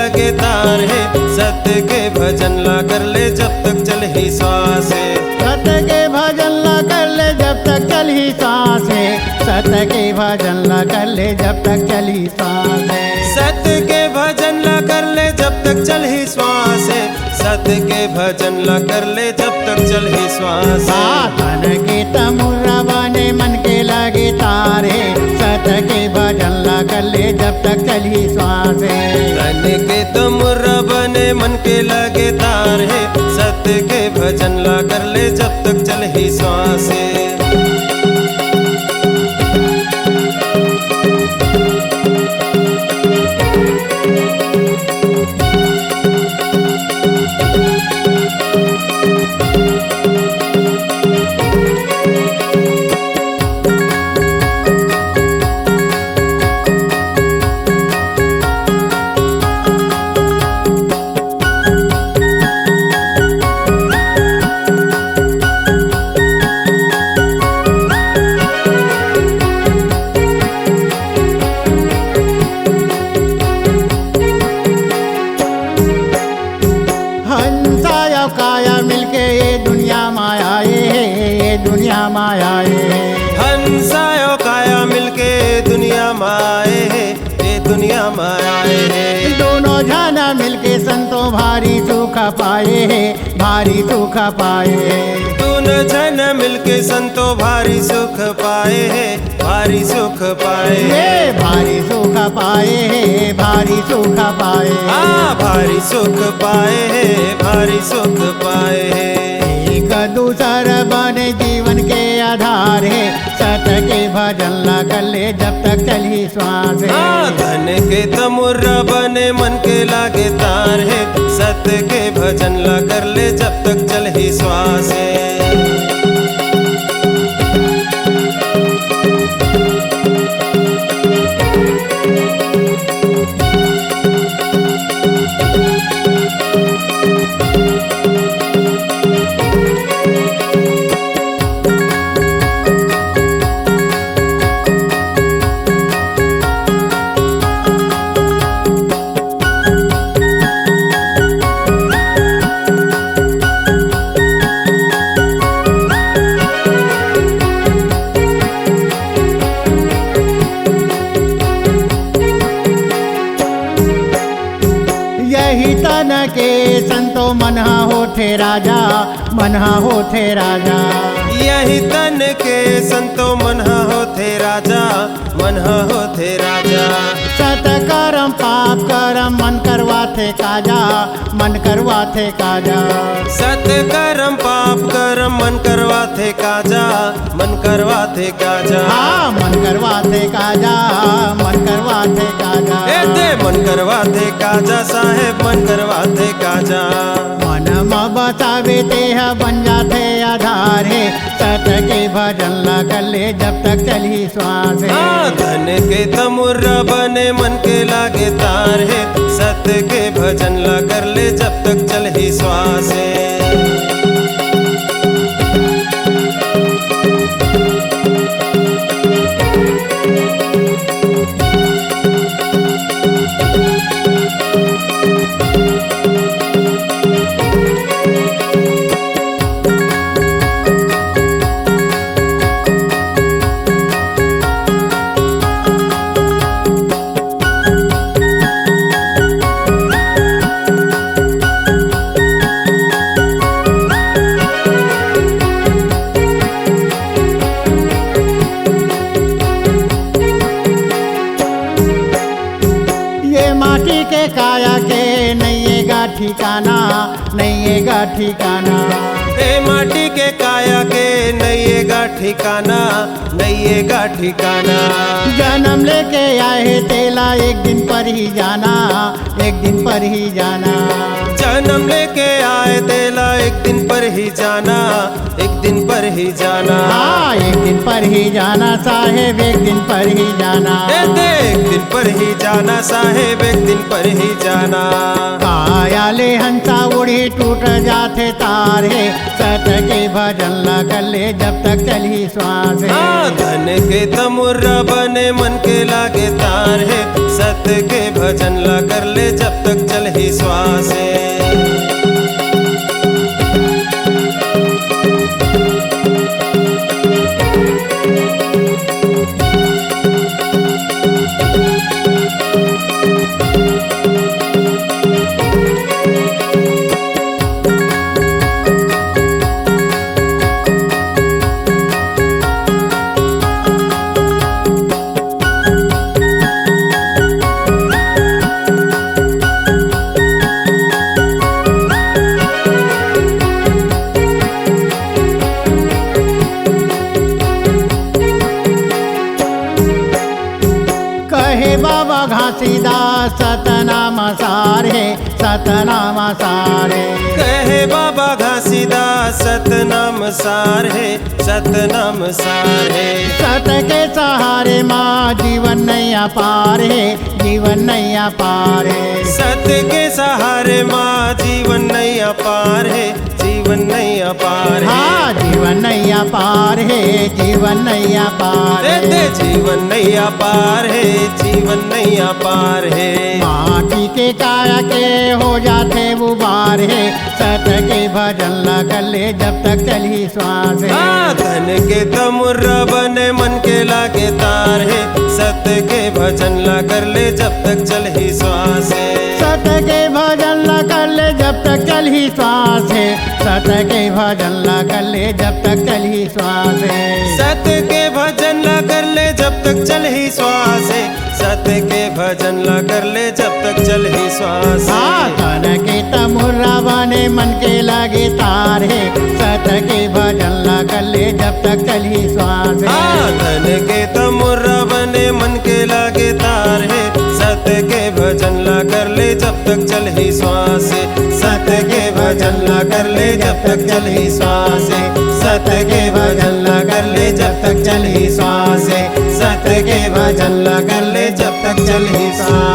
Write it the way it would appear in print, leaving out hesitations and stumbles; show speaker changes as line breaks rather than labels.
लागे तार है, सत्य के भजन ला कर ले जब तक चल ही श्वास है।
सत्य के भजन ला कर ले जब तक चली सांस है, सत्य के भजन ला कर ले जब तक चली सांस है।
सत्य के भजन ला कर ले जब तक चल ही श्वास है, सत्य के भजन ला कर ले जब तक चल ही श्वास है।
तन के तमुर्रा बने मन के लगे तारे, सत्य के भजन ला कर ले जब तक चली श्वास है।
तन के तमुर्रा बने मन के लगे तार है, सत्य के भजन ला कर ले जब तक चल ही श्वास है।
काया मिलके ये दुनिया माया ये दुनिया माया ये।
हंसायो काया मिलके दुनिया माए है, ये दुनिया माए है।
दोनों जाना मिलके संतों भारी सुख पाए है, भारी सुख पाए है।
दोनों जन मिलके संतों भारी सुख पाए है, भारी सुख पाए
ये भारी सुख पाए है, भारी सुख पाए।
भारी सुख पाए है, भारी सुख पाए है।
एक दूसरा बने जीवन के आधार है, सत्य के भजन ला कर ले जब तक चली श्वास है।
धन के तमुर्रा बने मन के लागे तार है, सत्य के भजन ला कर ले जब तक चल ही श्वास है।
यही तन के संतो मनहा होठे राजा, मनहा होठे राजा।
यही तन के संतो मनहा होते राजा, मनहा होते राजा।
सत करम पाप करम मन करवा थे काजा, मन करवा थे काजा।
सत करम पाप करम मन करवा थे काजा, मन करवा थे काजा।
मन करवा थे काजा, मन करवा थे काजा।
मन करवा थे काजा साहेब, मन करवा थे काजा।
मन में बतावे ते बन जाते आधार है, सत्य के भजन ला कर ले जब तक चली श्वास है।
धन के तमुर्रा बने मन के लागे तार है, सत्य के भजन ला कर ले जब तक चल ही श्वास है।
माटी के काया के नैयेगा ठिकाना, नैयेगा ठिकाना।
माटी के काया के नैयेगा ठिकाना, नैयेगा ठिकाना।
जन्म लेके आए तेला एक दिन पर ही जाना, एक दिन पर ही जाना।
जन्म लेके आए तेला एक दिन पर ही जाना, एक दिन पर ही जाना।
एक दिन पर ही जाना साहेब, एक दिन पर ही जाना।
एक दिन पर ही जाना साहेब, एक दिन पर ही जाना।
काया काले हंसा उड़ी टूट जाते तार है, सत के भजन ला कर ले जब तक चली श्वास है।
धन के तमुर्रा बने मन के लागे तार है, सत्य के भजन ला कर ले जब तक चल ही श्वास है।
कहे बाबा घासीदास सतनाम सारे, सतनाम सारे।
कहे बाबा घासीदास सतनाम सार है, सतनाम सार है।
सत के सहारे माँ जीवन नैया पार है, जीवन नैया पार है।
सत्य के सहारे माँ जीवन नैया पार है, जीवन नैया पार है।
हाँ जीवन नैया पार है, जीवन नैया पार है।
जीवन नैया पार है, जीवन नैया पार है।
माटी के काया के हो जाते वो बार है, सत के भजन ला कर ले जब तक चली श्वास है।
धन के तमुर्रा बने मन के लागे तार है, सत्य के भजन ला कर ले जब तक चल ही श्वास है।
सत के भजन ला कर ले जब तक चल ही श्वास है, सत के भजन ला कर ले जब तक चल ही श्वास है।
सत्य के भजन ला कर ले जब तक चल ही श्वास है, सत्य के भजन ला कर ले जब तक चल ही श्वास है।
धन के तमुर्रा बने मन के लागे तार है, सत के भजन ला कर ले जब तक चल ही श्वास है।
धन के तमुर्रा बने मन के लागे तार है, सत्य के भजन ला कर ले जब तक चल ही श्वास है। सत्य के भजन ला कर ले जब तक चल ही श्वास है। सत्य के भजन ला कर ले जब तक चल ही श्वास है। सत्य के भजन ला कर ले जब तक चल ही श्वास।